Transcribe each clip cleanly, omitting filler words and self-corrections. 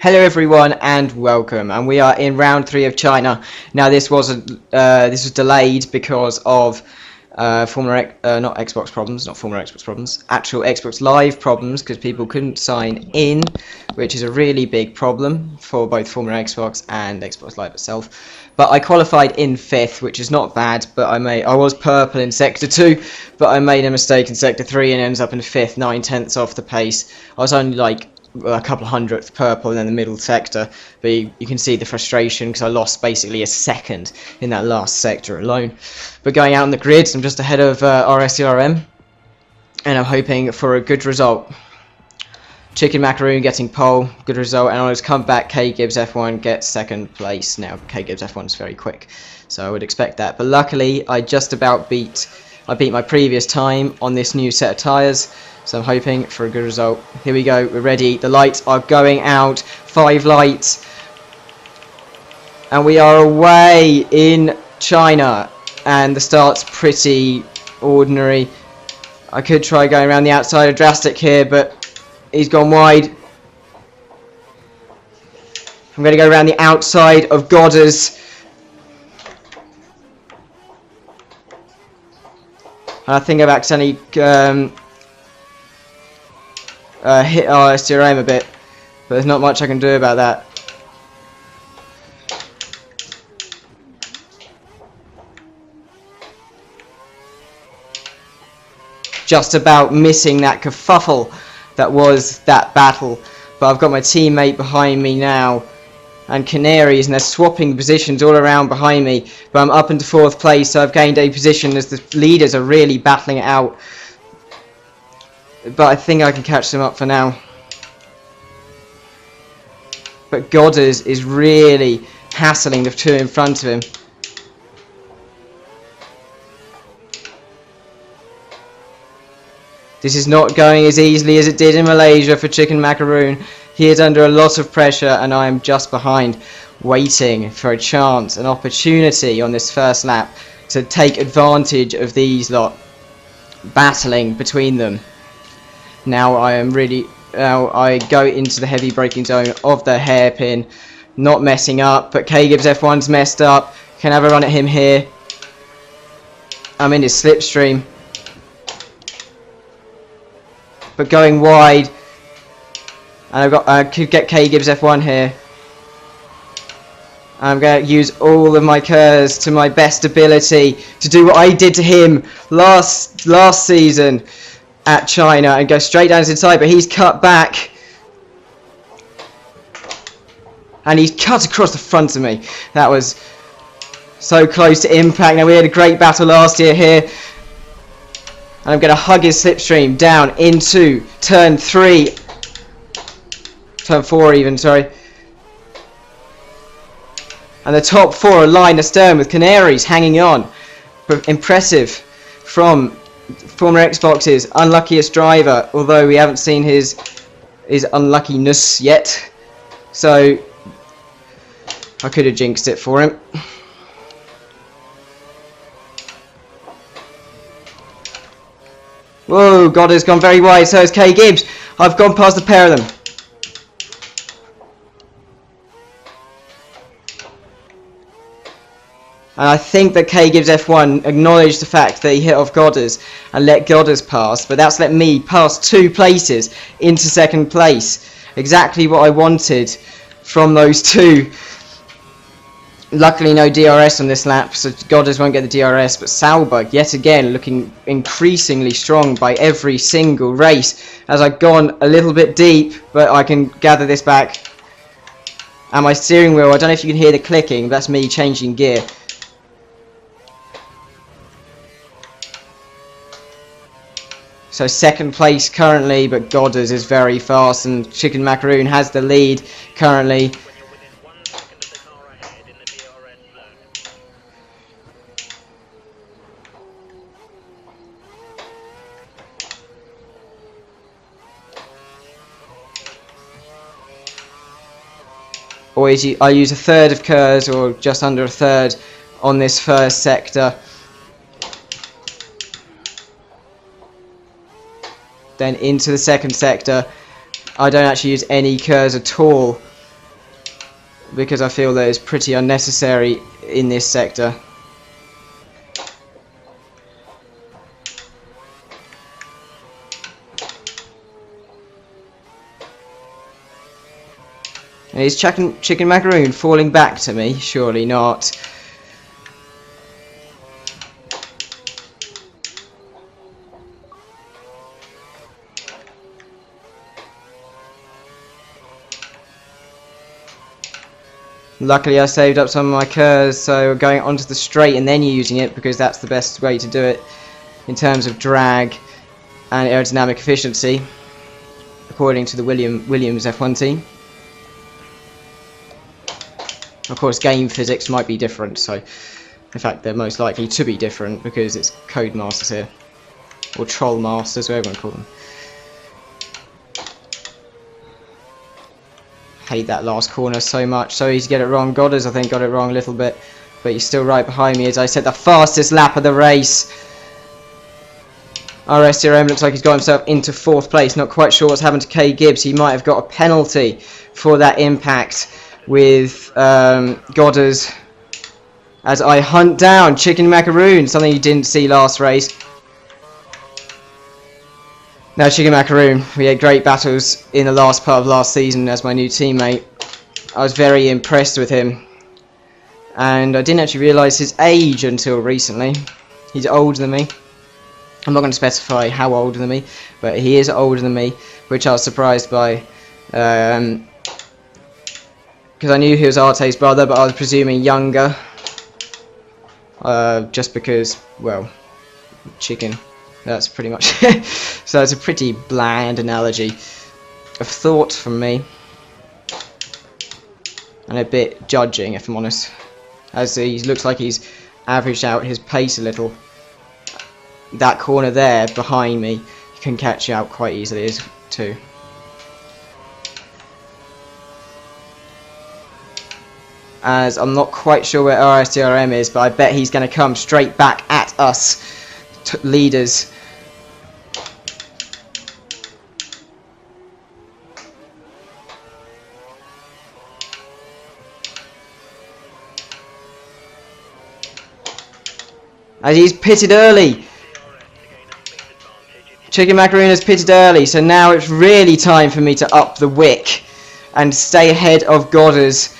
Hello everyone and welcome, and we are in round 3 of China. Now this was delayed because of not Xbox problems, actual Xbox Live problems, because people couldn't sign in, which is a really big problem for both former Xbox and Xbox Live itself. But I qualified in 5th, which is not bad, but I was purple in Sector 2, but I made a mistake in Sector 3 and ends up in 5th, 9/10 off the pace. I was only like a couple of hundredth purple in the middle sector, but you can see the frustration because I lost basically a second in that last sector alone. But going out on the grid, I'm just ahead of RSCRM, and I'm hoping for a good result. Chicken Macaroon getting pole, good result, and I'll just come back. K Gibbs F1 gets 2nd place. Now K Gibbs F1 is very quick, so I would expect that. But luckily, I just about beat my previous time on this new set of tyres. So I'm hoping for a good result. Here we go, we're ready. The lights are going out. 5 lights. And we are away in China. And the start's pretty ordinary. I could try going around the outside of Drastic here, but he's gone wide. I'm going to go around the outside of Godders. And I think I've accidentally hit RSCRM a bit, but there's not much I can do about that. Just about missing that kerfuffle that was that battle, but I've got my teammate behind me now and Canaries, and they're swapping positions all around behind me, but I'm up into 4th place, so I've gained a position as the leaders are really battling it out. But I think I can catch them up for now. But Godders is really hassling the 2 in front of him. This is not going as easily as it did in Malaysia for Chicken Macaroon. He is under a lot of pressure and I am just behind, waiting for a chance, an opportunity on this first lap to take advantage of these lot battling between them. Now I go into the heavy braking zone of the hairpin, not messing up, but K Gibbs F1's messed up. Can have a run at him here. I'm in his slipstream, but going wide, and I could get K Gibbs F1 here. I'm going to use all of my curves to my best ability to do what I did to him last season at China and go straight down his inside, but he's cut back and he's cut across the front of me. That was so close to impact. Now we had a great battle last year here, and I'm going to hug his slipstream down into turn 4 even, sorry. And the top 4 are line astern with Canaries hanging on. Impressive from former Xbox's unluckiest driver, although we haven't seen his unluckiness yet, so I could have jinxed it for him. Whoa, God has gone very wide, so has K Gibbs. I've gone past the pair of them. And I think that K Gibbs F1 acknowledged the fact that he hit off Godders and let Godders pass, but that's let me pass 2 places into 2nd place. Exactly what I wanted from those 2. Luckily no DRS on this lap, so Godders won't get the DRS, but Sauber yet again looking increasingly strong by every single race as I've gone a little bit deep, but I can gather this back. And my steering wheel, I don't know if you can hear the clicking, but that's me changing gear. So 2nd place currently, but Godders is very fast and Chicken Macaroon has the lead currently. I use 1/3 of curves, or just under 1/3 on this first sector. Then into the 2nd sector. I don't actually use any curves at all because I feel that it's pretty unnecessary in this sector. And is chicken macaroon falling back to me? Surely not. Luckily I saved up some of my curs, so going onto the straight and then using it, because that's the best way to do it in terms of drag and aerodynamic efficiency, according to the Williams F1 team. Of course, game physics might be different, so in fact they're most likely to be different because it's Code Masters here, or Troll Masters, whatever you want to call them. Hate that last corner so much. So easy to get it wrong. Goddard, I think, got it wrong a little bit, but he's still right behind me. As I said, the fastest lap of the race. RSCRM looks like he's got himself into 4th place. Not quite sure what's happened to K Gibbs. He might have got a penalty for that impact with Goddard. As I hunt down Chicken Macaroon, something you didn't see last race. Now, Chicken Macaroon, we had great battles in the last part of last season as my new teammate. I was very impressed with him, and I didn't actually realise his age until recently. He's older than me. I'm not going to specify how older than me, but he is older than me, which I was surprised by, because I knew he was Arte's brother, but I was presuming younger, just because, well, chicken. That's pretty much it. So it's a pretty bland analogy of thought from me, and a bit judging, if I'm honest, as he looks like he's averaged out his pace a little. That corner there behind me, you can catch you out quite easily too. As I'm not quite sure where RSTRM is, but I bet he's going to come straight back at us leaders. As he's pitted early. Chicken Macaroon has pitted early, so now it's really time for me to up the wick and stay ahead of Goddard's.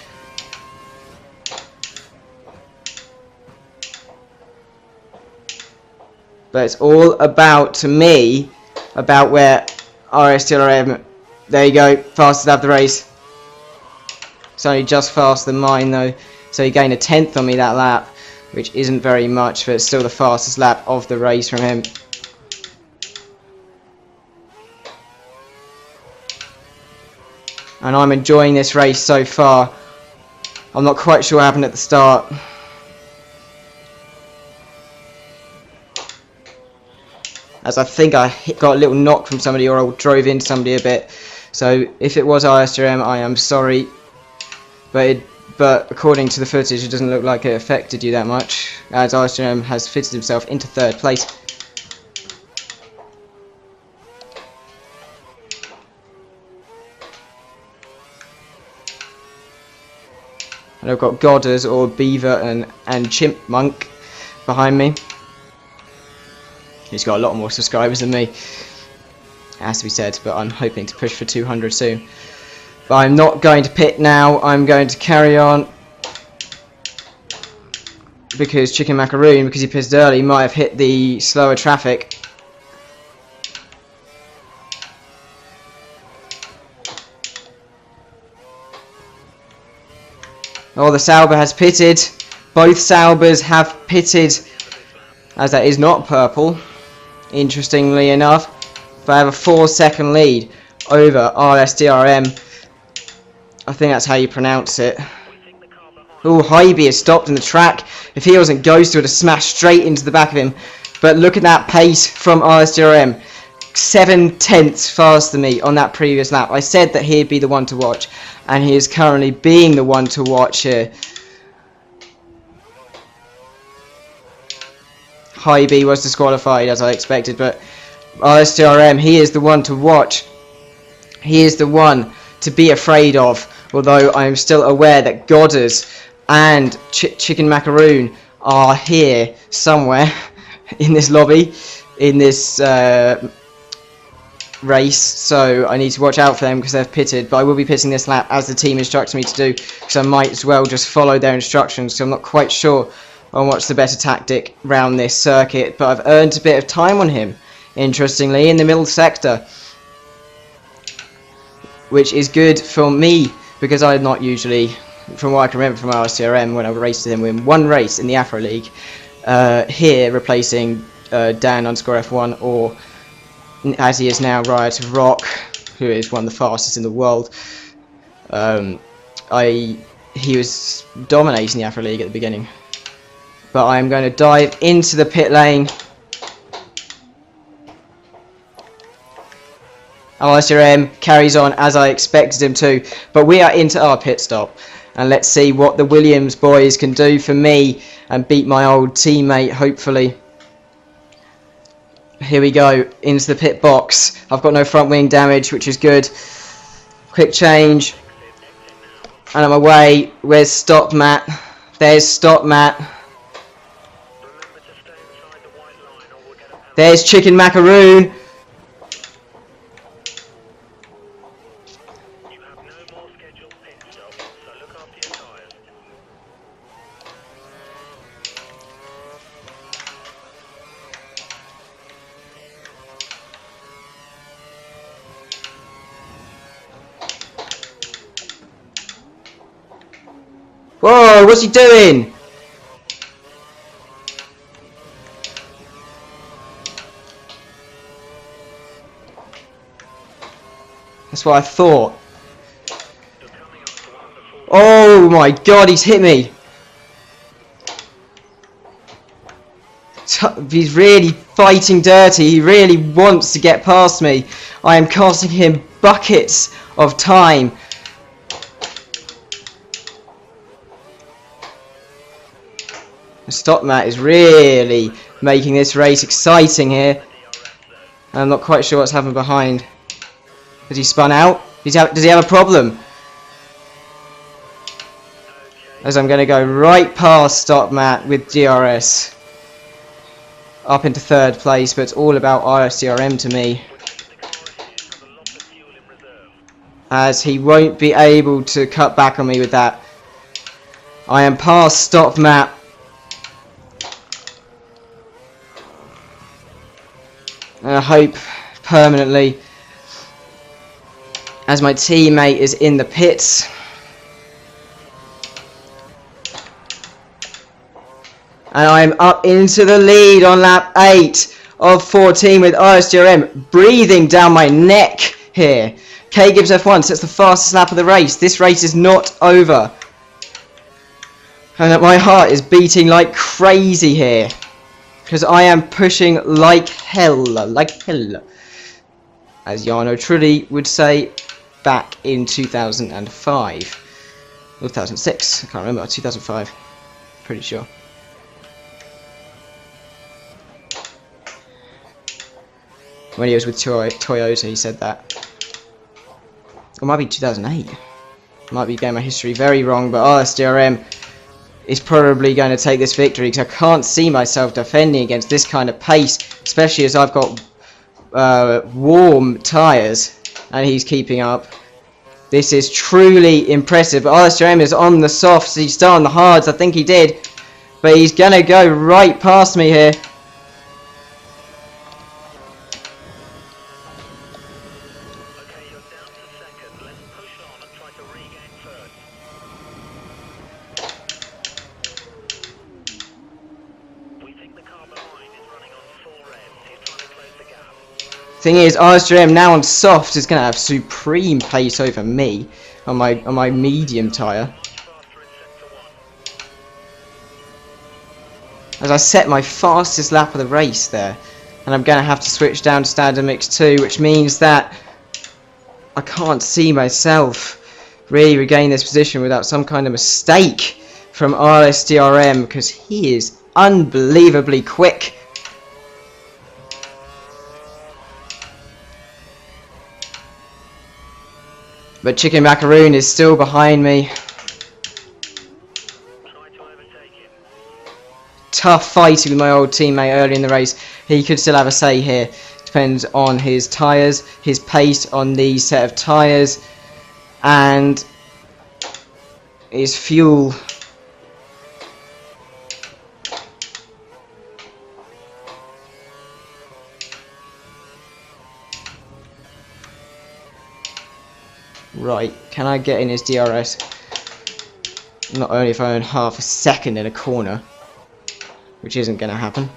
But it's all about, to me, about where RSTRM, there you go, fastest lap of the race. It's only just faster than mine though, so he gained a 10th on me that lap, which isn't very much, but it's still the fastest lap of the race from him. And I'm enjoying this race so far. I'm not quite sure what happened at the start. As I think I got a little knock from somebody, or I drove into somebody a bit. So if it was RSTRM, I am sorry. But according to the footage, it doesn't look like it affected you that much, as RSTRM has fitted himself into 3rd place. And I've got Goddard, or Beaver, and Chipmunk behind me. He's got a lot more subscribers than me, it has to be said, but I'm hoping to push for 200 soon. But I'm not going to pit now, I'm going to carry on, because Chicken Macaroon, because he pitted early, might have hit the slower traffic. Oh, the Sauber has pitted. Both Saubers have pitted, as that is not purple, interestingly enough. But I have a 4-second lead over RSTRM. I think that's how you pronounce it. Oh, Hybe has stopped in the track. If he wasn't Ghost, he would have smashed straight into the back of him. But look at that pace from RSTRM. 7/10 faster than me on that previous lap. I said that he'd be the one to watch, and he is currently being the one to watch here. Hybe was disqualified, as I expected, but RSTRM, he is the one to watch. He is the one to be afraid of Although I am still aware that Goddard and Chicken Macaroon are here somewhere in this lobby, in this race, so I need to watch out for them because they've pitted. But I will be pitting this lap as the team instructs me to do, because I might as well just follow their instructions, so I'm not quite sure on what's the better tactic round this circuit. But I've earned a bit of time on him, interestingly, in the middle sector, which is good for me, because I'm not usually, from what I can remember from our CRM when I raced with him, in one race in the Afro League, here replacing Dan_F1, or as he is now, Riot of Rock, who is one of the fastest in the world. He was dominating the Afro League at the beginning. But I am going to dive into the pit lane. RSRM carries on as I expected him to, but we are into our pit stop. And let's see what the Williams boys can do for me and beat my old teammate, hopefully. Here we go, into the pit box. I've got no front wing damage, which is good. Quick change. And I'm away. Where's Stop Matt? There's Stop Matt. There's Chicken Macaroon. Whoa, what's he doing? That's what I thought. Oh my god, he's hit me. He's really fighting dirty. He really wants to get past me. I am costing him buckets of time. Stop Matt is really making this race exciting here. I'm not quite sure what's happened behind. Has he spun out? Does he have a problem? As I'm going to go right past Stop Matt with DRS. Up into third place, but it's all about RSDRM to me. As he won't be able to cut back on me with that. I am past Stop Matt. And I hope permanently, as my teammate is in the pits. And I'm up into the lead on lap 8 of 14 with RSGRM breathing down my neck here. K Gibbs F1 sets the fastest lap of the race. This race is not over. And my heart is beating like crazy here. Because I am pushing like hell, as Jarno Trulli would say back in 2005. Or 2006, I can't remember, 2005, pretty sure. When he was with Toyota, he said that. Or it might be 2008. Might be getting my history very wrong, but RSDRM is probably going to take this victory, because I can't see myself defending against this kind of pace, especially as I've got warm tyres and he's keeping up. This is truly impressive. RSDRM is on the softs, he's still on the hards, I think he did, but he's going to go right past me here. Thing is, RSGM now on soft is going to have supreme pace over me on my medium tyre. As I set my fastest lap of the race there, and I'm going to have to switch down to standard mix 2, which means that I can't see myself really regain this position without some kind of mistake from RSDRM, because he is unbelievably quick. But Chicken Macaroon is still behind me. Tough fighting with my old teammate early in the race. He could still have a say here. Depends on his tyres, his pace on these set of tyres, and his fuel. Right, can I get in his DRS? Not only if I earn half a second in a corner, which isn't going to happen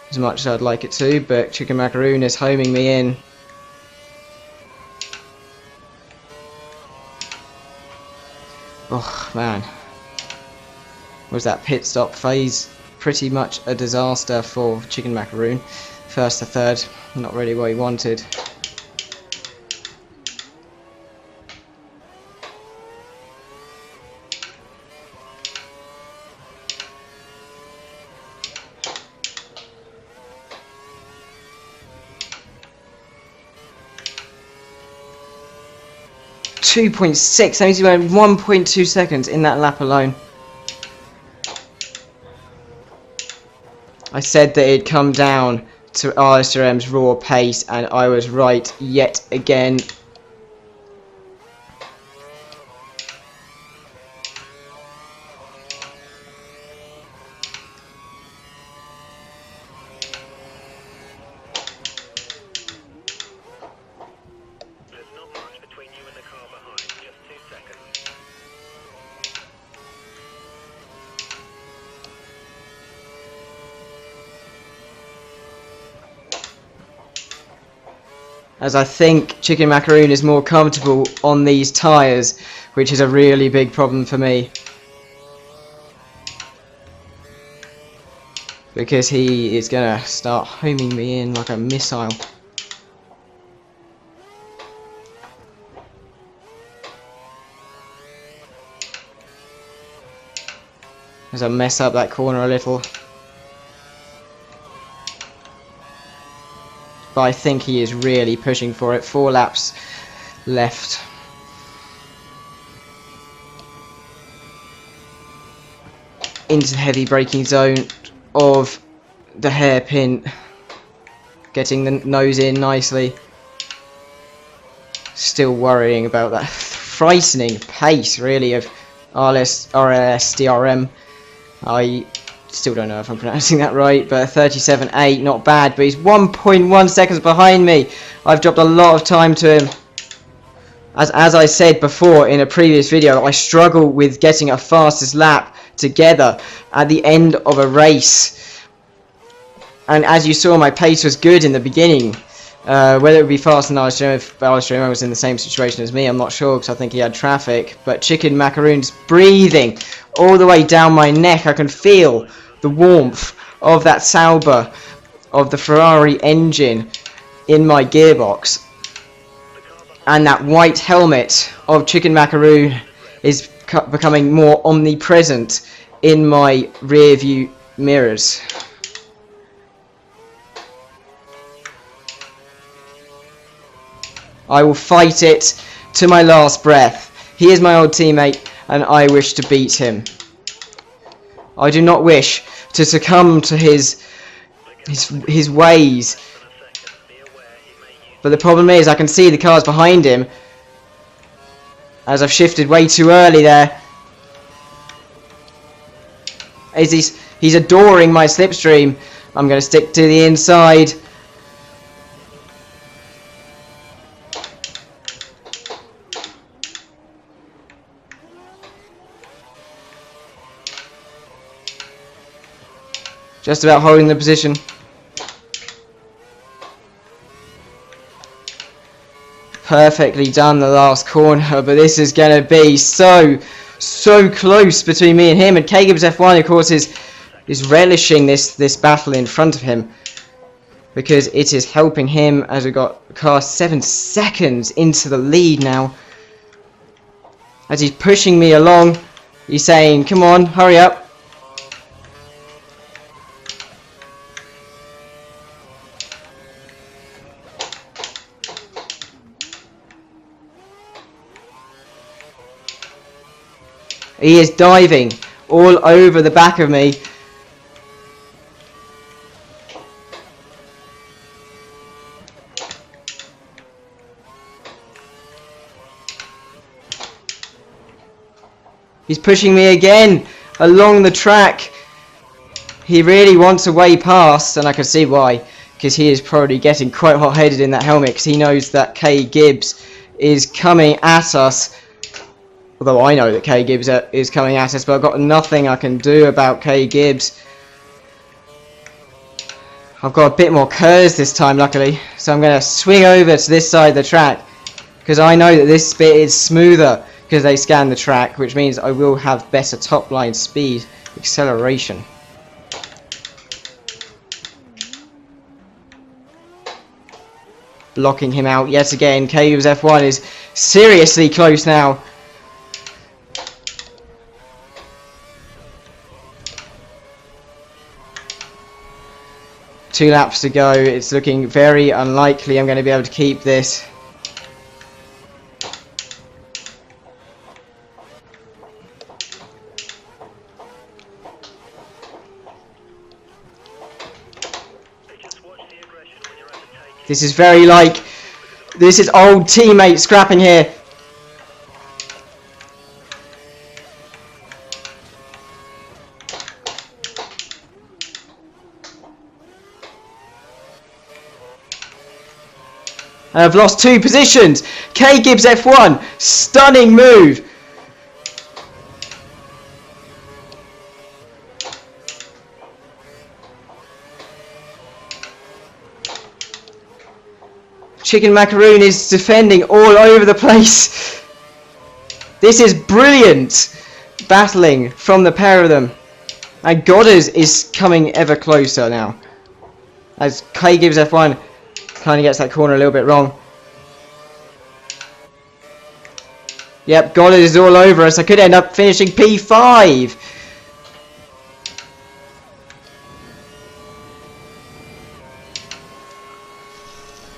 as much as I'd like it to, but Chicken Macaroon is homing me in. Oh man, was that pit stop phase pretty much a disaster for Chicken Macaroon. First to third, not really what he wanted. .6, that means he went 1.2 seconds in that lap alone. I said that it'd come down to RSRM's raw pace, and I was right yet again. As I think Chicken Macaroon is more comfortable on these tyres, which is a really big problem for me. Because he is going to start homing me in like a missile. As I mess up that corner a little. But I think he is really pushing for it. 4 laps left. Into the heavy braking zone of the hairpin. Getting the nose in nicely. Still worrying about that frightening pace, really, of RLS DRM. I still don't know if I'm pronouncing that right, but 37.8, not bad, but he's 1.1 seconds behind me. I've dropped a lot of time to him. As I said before in a previous video, I struggle with getting a fastest lap together at the end of a race. And as you saw, my pace was good in the beginning. Whether it would be faster than if Alistream was in the same situation as me, I'm not sure, because I think he had traffic. But Chicken Macaroon's breathing all the way down my neck. I can feel the warmth of that Sauber, of the Ferrari engine in my gearbox. And that white helmet of Chicken Macaroon is becoming more omnipresent in my rear view mirrors. I will fight it to my last breath. He is my old teammate, and I wish to beat him. I do not wish to succumb to his ways. But the problem is, I can see the cars behind him, as I've shifted way too early there. He's adoring my slipstream. I'm going to stick to the inside. Just about holding the position. Perfectly done the last corner, but this is going to be so close between me and him. And Kagib's F1, of course, is relishing this battle in front of him, because it is helping him, as we got car 7 seconds into the lead now. As he's pushing me along, he's saying, "Come on, hurry up." He is diving all over the back of me. He's pushing me again along the track. He really wants a way past, and I can see why, because he is probably getting quite hot-headed in that helmet, because he knows that K Gibbs is coming at us. Although I know that K Gibbs is coming at us, but I've got nothing I can do about K Gibbs. I've got a bit more curves this time, luckily, so I'm going to swing over to this side of the track, because I know that this bit is smoother, because they scan the track, which means I will have better top line speed, acceleration. Blocking him out yet again. K Gibbs F1 is seriously close now. Two laps to go. It's looking very unlikely I'm going to be able to keep this. This is very like, this is old teammate scrapping here. And I've lost 2 positions. K Gibbs F1, stunning move. Chicken Macaroon is defending all over the place. This is brilliant battling from the pair of them. And Goddard is coming ever closer now, as K Gibbs F1 kind of gets that corner a little bit wrong. Yep, Goddard is all over us. I could end up finishing P5.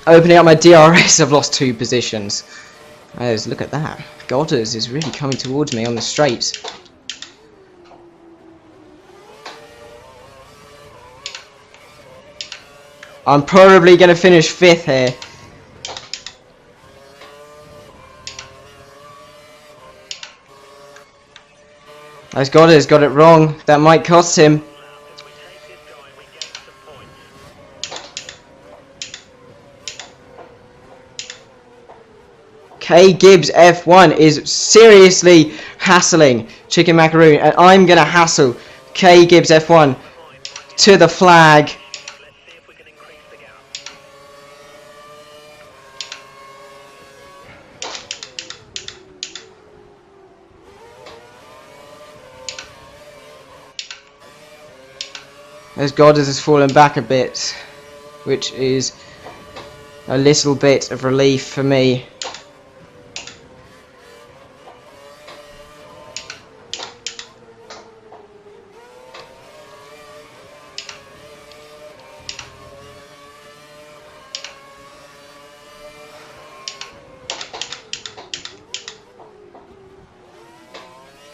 Opening up my DRS, I've lost 2 positions. Look at that. Goddard is really coming towards me on the straight. I'm probably going to finish 5th here. As Goddard's got it wrong. That might cost him. K Gibbs F1 is seriously hassling Chicken Macaroon, and I'm going to hassle K Gibbs F1 to the flag. As Goddard has fallen back a bit, which is a little bit of relief for me.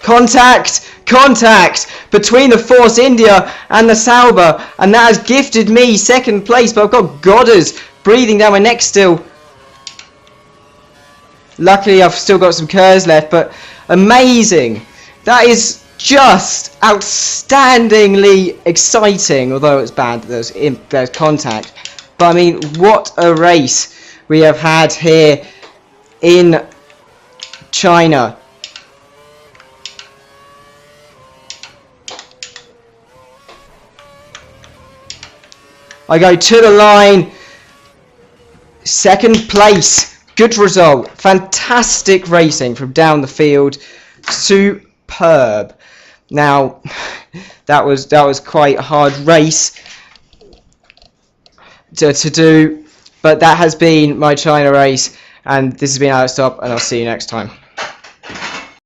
Contact! Contact between the Force India and the Sauber, and that has gifted me 2nd place, but I've got Goddard breathing down my neck still. Luckily I've still got some curves left, but amazing. That is just outstandingly exciting, although it's bad that there's contact. But I mean, what a race we have had here in China. I go to the line, 2nd place, good result, fantastic racing from down the field, superb. Now, that was quite a hard race to do, but that has been my China race, and this has been Alex Top, and I'll see you next time.